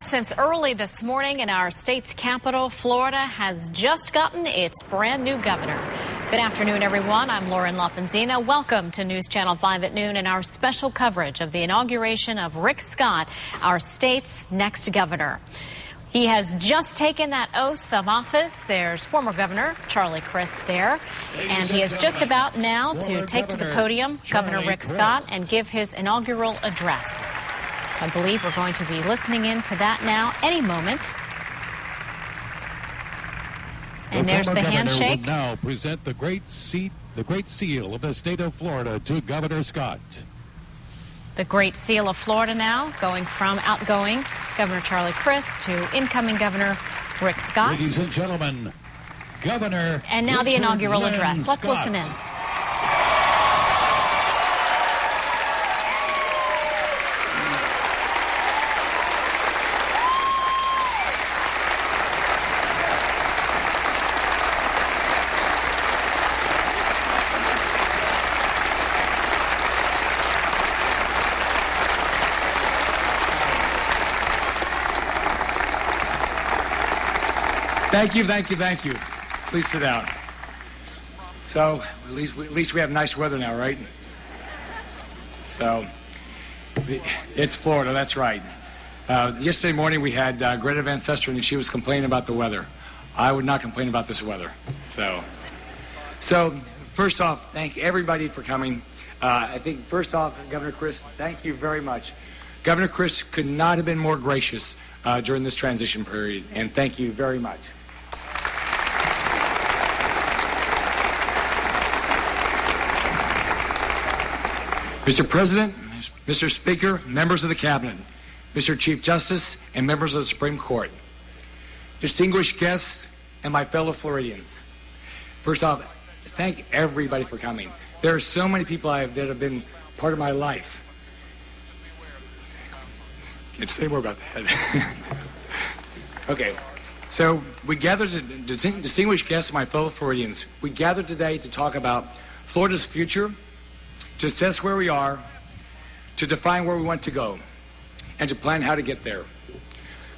since early this morning in our state's capital, Florida has just gotten its brand new governor. Good afternoon, everyone. I'm Lauren Lapenzina. Welcome to News Channel 5 at noon and our special coverage of the inauguration of Rick Scott, our state's next governor. He has just taken that oath of office. There's former Governor Charlie Crist there, and he is just about now to take to the podium Governor Rick Scott and give his inaugural address. So I believe we're going to be listening in to that now any moment. And there's the handshake. Will now present the great seal of the state of Florida to Governor Scott. The Great Seal of Florida now, going from outgoing Governor Charlie Crist to incoming Governor Rick Scott. Ladies and gentlemen, Governor And now the Richard inaugural Lynn address. Let's Scott. listen in. Thank you. Please sit down. So, at least we have nice weather now, right? So, it's Florida, that's right. Yesterday morning we had Greta Van Susteren, and she was complaining about the weather. I would not complain about this weather. So first off, thank everybody for coming. I think first off, Governor Crist, thank you very much. Governor Crist could not have been more gracious during this transition period, and thank you very much. Mr. President, Mr. Speaker, members of the Cabinet, Mr. Chief Justice, and members of the Supreme Court, distinguished guests, and my fellow Floridians. First off, thank everybody for coming. There are so many people that have been part of my life. Can't say more about that. Okay, so we gathered, distinguished guests, and my fellow Floridians, we gathered today to talk about Florida's future, to assess where we are, to define where we want to go, and to plan how to get there.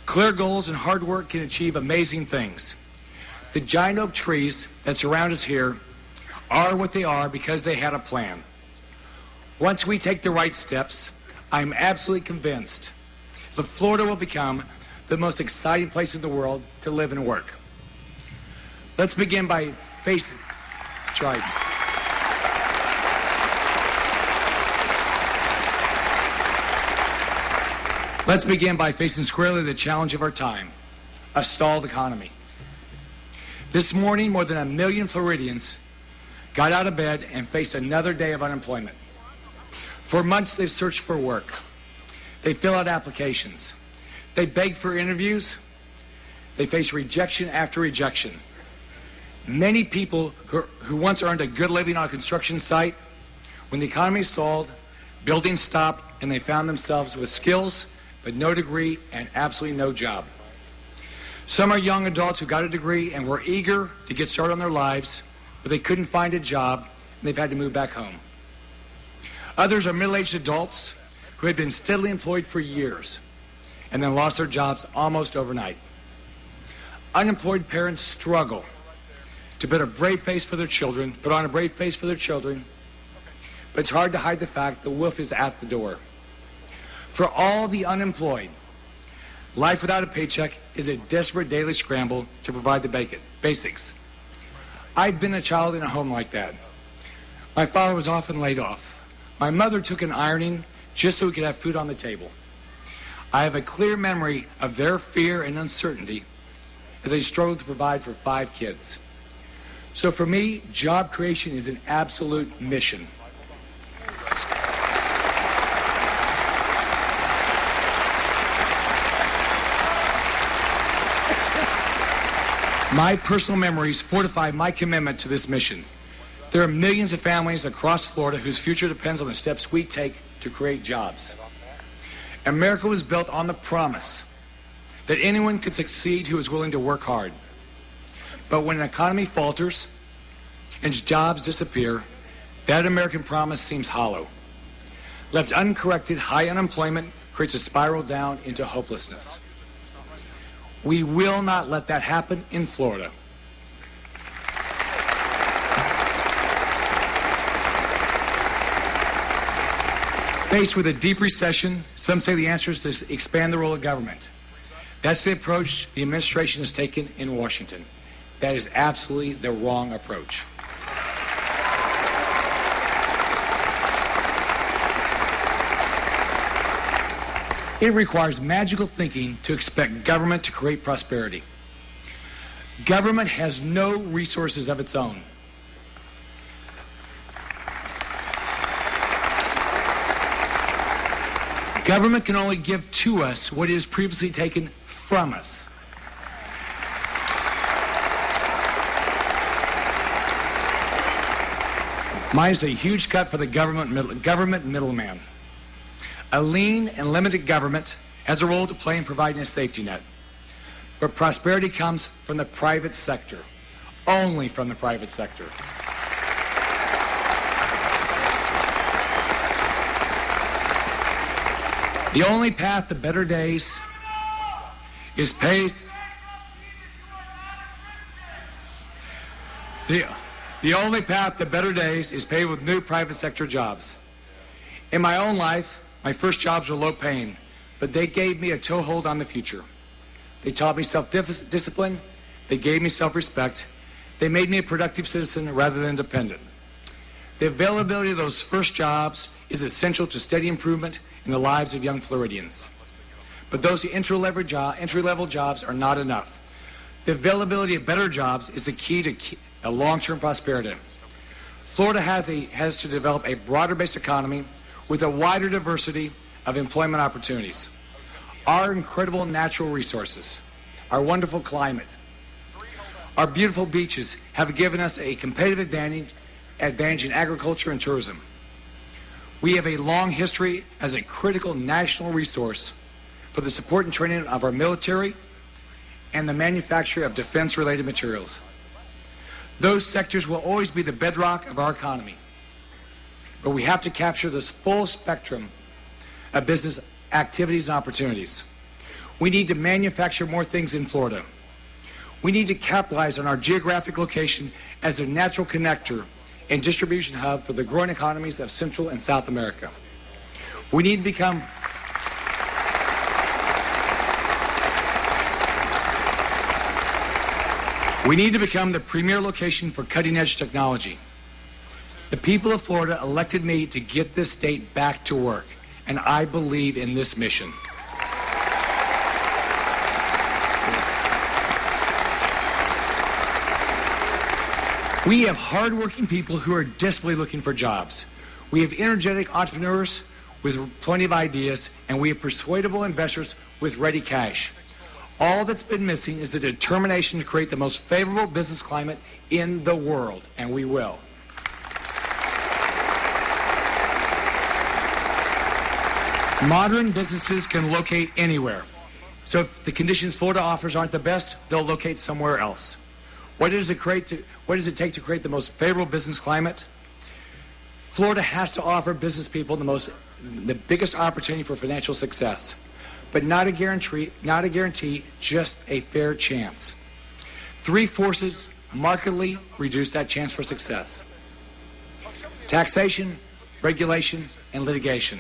Clear goals and hard work can achieve amazing things. The giant oak trees that surround us here are what they are because they had a plan. Once we take the right steps, I'm absolutely convinced that Florida will become the most exciting place in the world to live and work. Let's begin by facing... That's right. Let's begin by facing squarely the challenge of our time, a stalled economy. This morning, more than 1 million Floridians got out of bed and faced another day of unemployment. For months, they've searched for work. They fill out applications. They beg for interviews. They face rejection after rejection. Many people who once earned a good living on a construction site, when the economy stalled, buildings stopped, and they found themselves with skills but no degree and absolutely no job. Some are young adults who got a degree and were eager to get started on their lives, but they couldn't find a job, and they've had to move back home. Others are middle-aged adults who had been steadily employed for years and then lost their jobs almost overnight. Unemployed parents struggle to put on a brave face for their children, but it's hard to hide the fact the wolf is at the door. For all the unemployed, life without a paycheck is a desperate daily scramble to provide the basics. I've been a child in a home like that. My father was often laid off. My mother took an ironing just so we could have food on the table. I have a clear memory of their fear and uncertainty as they struggled to provide for 5 kids. So for me, job creation is an absolute mission. My personal memories fortify my commitment to this mission. There are millions of families across Florida whose future depends on the steps we take to create jobs. America was built on the promise that anyone could succeed who is willing to work hard. But when an economy falters and jobs disappear, that American promise seems hollow. Left uncorrected, high unemployment creates a spiral down into hopelessness. We will not let that happen in Florida. Faced with a deep recession, some say the answer is to expand the role of government. That's the approach the administration has taken in Washington. That is absolutely the wrong approach. It requires magical thinking to expect government to create prosperity. Government has no resources of its own. Government can only give to us what it has previously taken from us. Mine is a huge cut for the government middleman. A lean and limited government has a role to play in providing a safety net. But prosperity comes from the private sector, only from the private sector. The only path to better days is paved. The only path to better days is paved with new private sector jobs. In my own life, my first jobs were low paying, but they gave me a toehold on the future. They taught me self-discipline. They gave me self-respect. They made me a productive citizen rather than dependent. The availability of those first jobs is essential to steady improvement in the lives of young Floridians. But those entry-level jobs are not enough. The availability of better jobs is the key to a long-term prosperity. Florida has to develop a broader-based economy with a wider diversity of employment opportunities. Our incredible natural resources, our wonderful climate, our beautiful beaches have given us a competitive advantage in agriculture and tourism. We have a long history as a critical national resource for the support and training of our military and the manufacture of defense-related materials. Those sectors will always be the bedrock of our economy. But we have to capture this full spectrum of business activities and opportunities. We need to manufacture more things in Florida. We need to capitalize on our geographic location as a natural connector and distribution hub for the growing economies of Central and South America. We need to become the premier location for cutting-edge technology. The people of Florida elected me to get this state back to work, and I believe in this mission. We have hardworking people who are desperately looking for jobs. We have energetic entrepreneurs with plenty of ideas, and we have persuadable investors with ready cash. All that's been missing is the determination to create the most favorable business climate in the world, and we will. Modern businesses can locate anywhere. So if the conditions Florida offers aren't the best, they'll locate somewhere else. What does it take to create the most favorable business climate? Florida has to offer business people the biggest opportunity for financial success, but not a guarantee, just a fair chance. Three forces markedly reduce that chance for success: taxation, regulation, and litigation.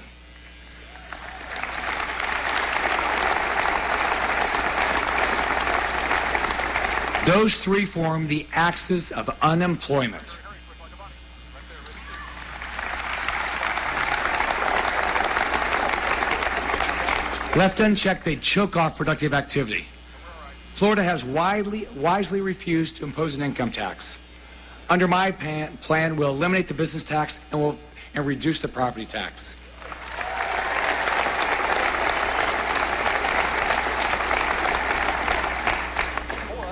Those three form the axis of unemployment. Left unchecked, they choke off productive activity. Florida has wisely refused to impose an income tax. Under my plan, we'll eliminate the business tax and reduce the property tax.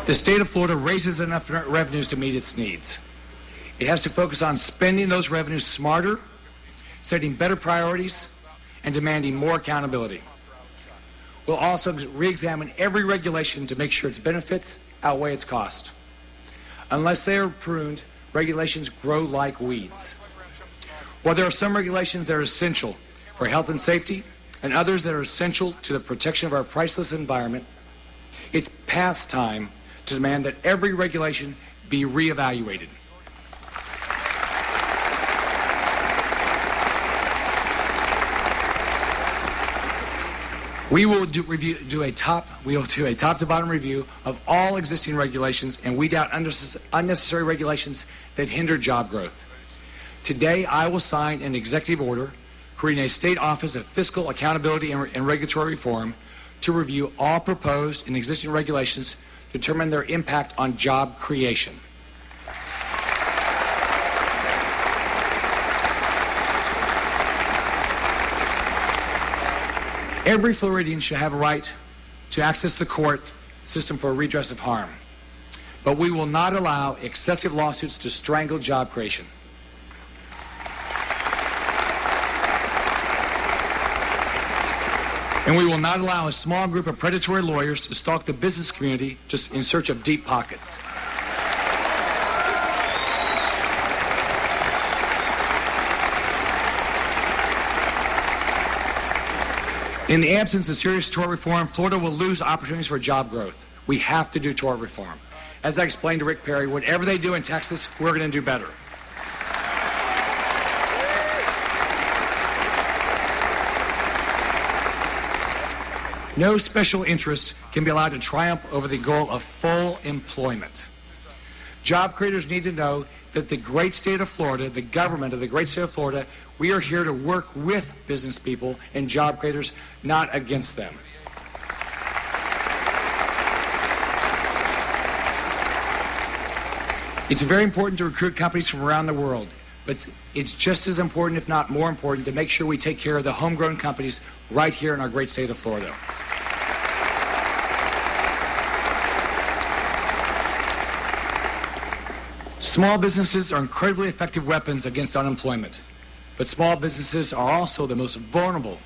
The state of Florida raises enough revenues to meet its needs. It has to focus on spending those revenues smarter, setting better priorities, and demanding more accountability. We'll also re-examine every regulation to make sure its benefits outweigh its cost. Unless they are pruned, regulations grow like weeds. While there are some regulations that are essential for health and safety, and others that are essential to the protection of our priceless environment, It's past time to demand that every regulation be reevaluated. We will do a top-to-bottom review of all existing regulations and weed out unnecessary regulations that hinder job growth. Today, I will sign an executive order creating a state office of fiscal accountability and regulatory reform to review all proposed and existing regulations to determine their impact on job creation. Every Floridian should have a right to access the court system for redress of harm. But we will not allow excessive lawsuits to strangle job creation. And we will not allow a small group of predatory lawyers to stalk the business community just in search of deep pockets. In the absence of serious tort reform, Florida will lose opportunities for job growth. We have to do tort reform. As I explained to Rick Perry, whatever they do in Texas, we're going to do better. No special interests can be allowed to triumph over the goal of full employment. Job creators need to know that the great state of Florida, the government of the great state of Florida, we are here to work with business people and job creators, not against them. It's very important to recruit companies from around the world, but it's just as important, if not more important, to make sure we take care of the homegrown companies right here in our great state of Florida. Small businesses are incredibly effective weapons against unemployment, but small businesses are also the most vulnerable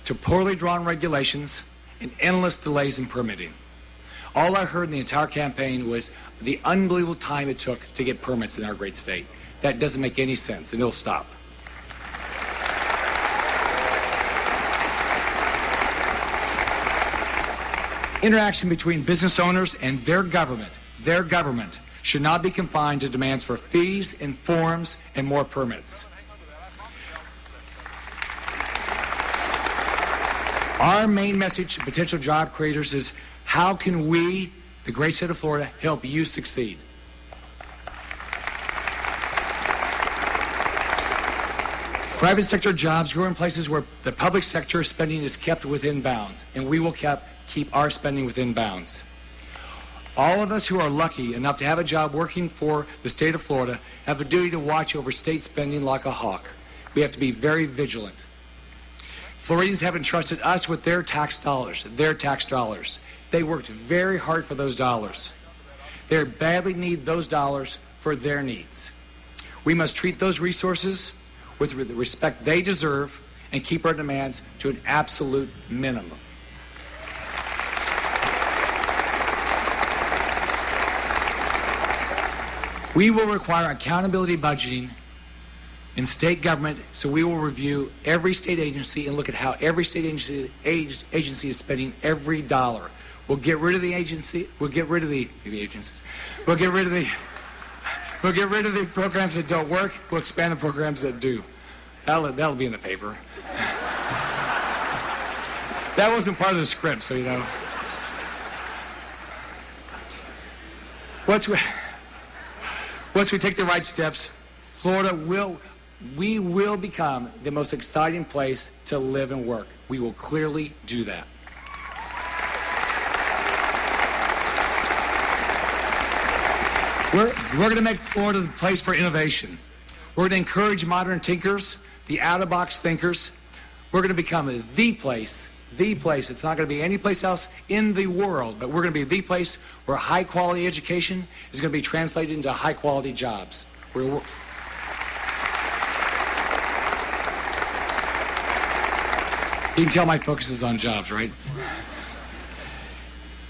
to poorly drawn regulations and endless delays in permitting. All I heard in the entire campaign was the unbelievable time it took to get permits in our great state. That doesn't make any sense, and it'll stop. Interaction between business owners and their government should not be confined to demands for fees and forms and more permits. Our main message to potential job creators is, how can we, the great state of Florida, help you succeed? Private sector jobs grow in places where the public sector spending is kept within bounds, and we will keep our spending within bounds. All of us who are lucky enough to have a job working for the state of Florida have a duty to watch over state spending like a hawk. We have to be very vigilant. Floridians have entrusted us with their tax dollars. They worked very hard for those dollars. They badly need those dollars for their needs. We must treat those resources with the respect they deserve and keep our demands to an absolute minimum. We will require accountability budgeting in state government, so we will review every state agency and look at how every state agency is spending every dollar. We'll get rid of the agency. We'll get rid of the agencies. We'll get rid of the programs that don't work. We'll expand the programs that do. That'll be in the paper. That wasn't part of the script, so you know. Once we take the right steps, Florida will become the most exciting place to live and work. We will clearly do that. We're going to make Florida the place for innovation. We're going to encourage modern thinkers, the out-of-box thinkers. We're going to become the place. It's not going to be any place else in the world, but we're going to be the place where high-quality education is going to be translated into high-quality jobs. You can tell my focus is on jobs, right?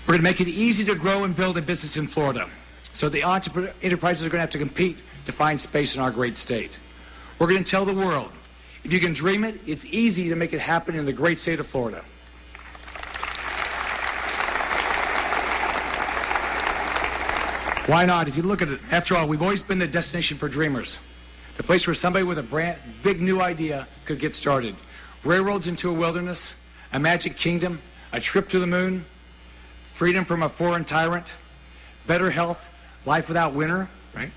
We're going to make it easy to grow and build a business in Florida, so the enterprises are going to have to compete to find space in our great state. We're going to tell the world, if you can dream it, it's easy to make it happen in the great state of Florida. Why not? If you look at it, after all, we've always been the destination for dreamers. The place where somebody with a big new idea could get started. Railroads into a wilderness, a magic kingdom, a trip to the moon, freedom from a foreign tyrant, better health, life without winter, right?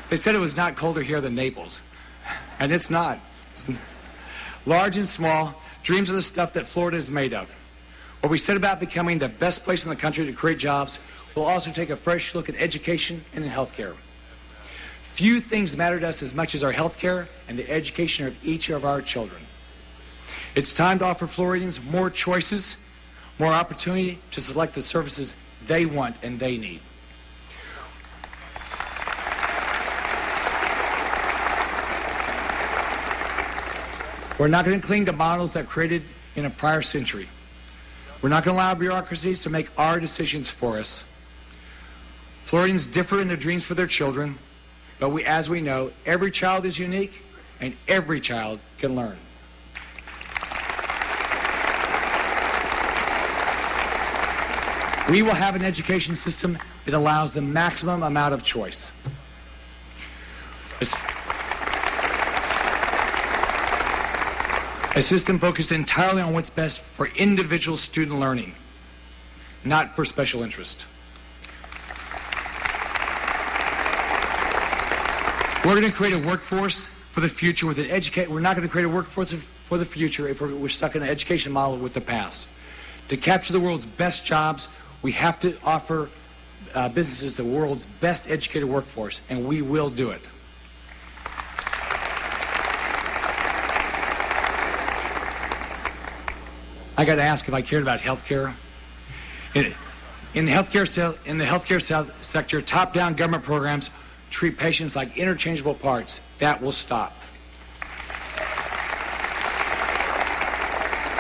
They said it was not colder here than Naples, and it's not. Large and small, dreams are the stuff that Florida is made of. What we said about becoming the best place in the country to create jobs, we'll also take a fresh look at education and in healthcare. Few things matter to us as much as our healthcare and the education of each of our children. It's time to offer Floridians more choices, more opportunity to select the services they want and they need. We're not going to cling to models that created in a prior century. We're not going to allow bureaucracies to make our decisions for us. Floridians differ in their dreams for their children, but as we know, every child is unique and every child can learn. We will have an education system that allows the maximum amount of choice. A system focused entirely on what's best for individual student learning, not for special interest. We're going to create a workforce for the future with an We're not going to create a workforce for the future if we're stuck in an education model with the past. To capture the world's best jobs, we have to offer businesses the world's best educated workforce, and we will do it. I got to ask if I cared about health care. In the healthcare sector, top-down government programs treat patients like interchangeable parts. That will stop.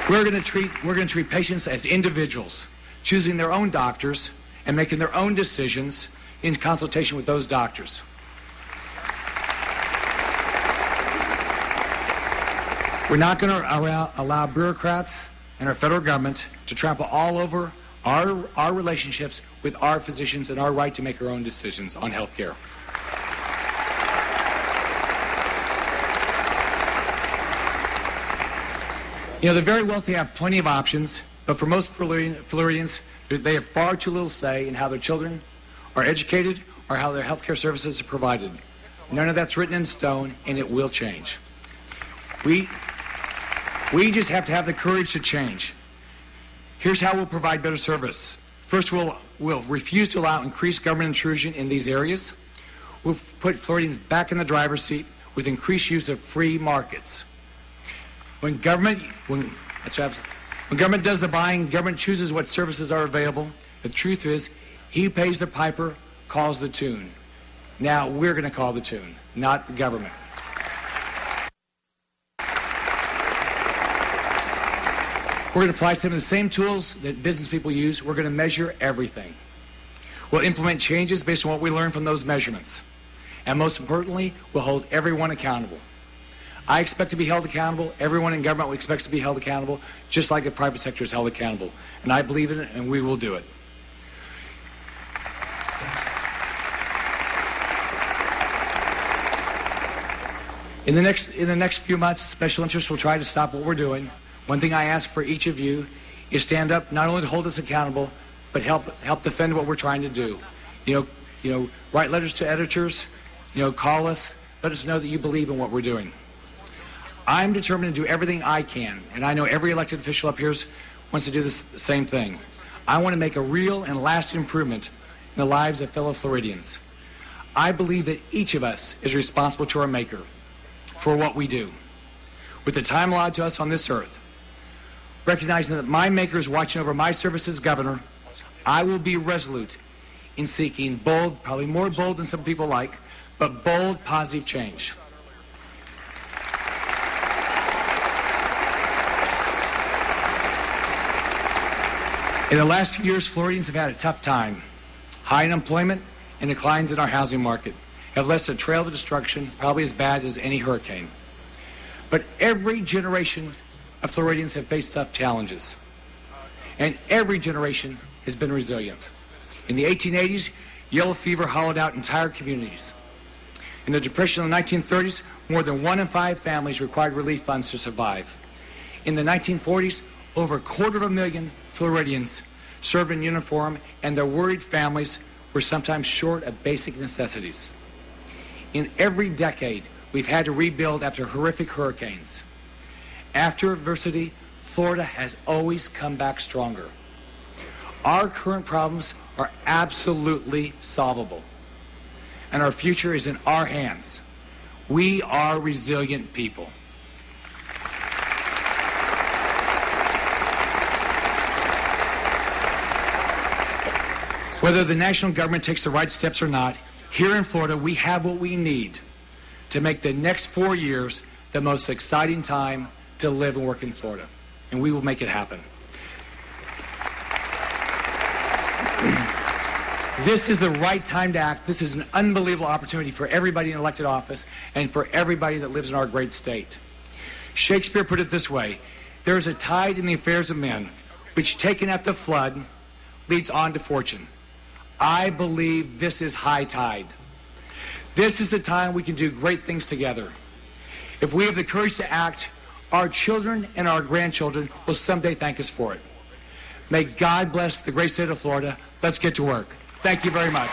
We're going to treat patients as individuals, choosing their own doctors and making their own decisions in consultation with those doctors. We're not going to allow bureaucrats and our federal government to trample all over our relationships with our physicians and our right to make our own decisions on health care. You know, the very wealthy have plenty of options, but for most Floridians, they have far too little say in how their children are educated or how their health care services are provided. None of that's written in stone, and it will change. We just have to have the courage to change. Here's how we'll provide better service. First, we'll refuse to allow increased government intrusion in these areas. We'll put Floridians back in the driver's seat with increased use of free markets. When government does the buying, government chooses what services are available. The truth is, he pays the piper, calls the tune. Now we're going to call the tune, not the government. We're going to apply some of the same tools that business people use. We're going to measure everything. We'll implement changes based on what we learn from those measurements. And most importantly, we'll hold everyone accountable. I expect to be held accountable. Everyone in government expects to be held accountable, just like the private sector is held accountable. And I believe in it, and we will do it. In the next few months, special interests will try to stop what we're doing. One thing I ask for each of you is stand up, not only to hold us accountable, but help defend what we're trying to do. You know, write letters to editors. Call us. Let us know that you believe in what we're doing. I'm determined to do everything I can, and I know every elected official up here wants to do the same thing. I want to make a real and lasting improvement in the lives of fellow Floridians. I believe that each of us is responsible to our Maker for what we do. With the time allowed to us on this earth, recognizing that my Maker is watching over my service as governor, I will be resolute in seeking bold, probably more bold than some people like, but bold, positive change. In the last few years, Floridians have had a tough time. High unemployment and declines in our housing market have left a trail of destruction probably as bad as any hurricane. But every generation of Floridians have faced tough challenges, and every generation has been resilient. In the 1880s, yellow fever hollowed out entire communities. In the Depression of the 1930s, more than 1 in 5 families required relief funds to survive. In the 1940s, over 250,000 Floridians served in uniform, and their worried families were sometimes short of basic necessities. In every decade, we've had to rebuild after horrific hurricanes. After adversity, Florida has always come back stronger. Our current problems are absolutely solvable, and our future is in our hands. We are resilient people. Whether the national government takes the right steps or not, here in Florida, we have what we need to make the next 4 years the most exciting time to live and work in Florida. And we will make it happen. This is the right time to act. This is an unbelievable opportunity for everybody in elected office and for everybody that lives in our great state. Shakespeare put it this way: there is a tide in the affairs of men, which taken at the flood leads on to fortune. I believe this is high tide. This is the time we can do great things together. If we have the courage to act, our children and our grandchildren will someday thank us for it. May God bless the great state of Florida. Let's get to work. Thank you very much.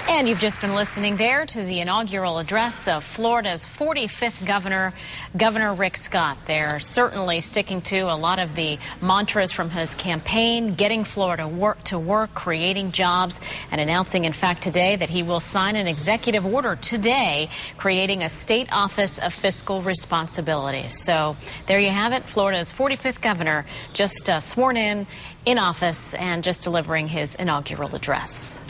And you've just been listening there to the inaugural address of Florida's 45th governor, Governor Rick Scott. They're certainly sticking to a lot of the mantras from his campaign, getting Florida to work, creating jobs, and announcing, in fact, today that he will sign an executive order today creating a state office of fiscal responsibility. So there you have it. Florida's 45th governor just sworn in office and just delivering his inaugural address.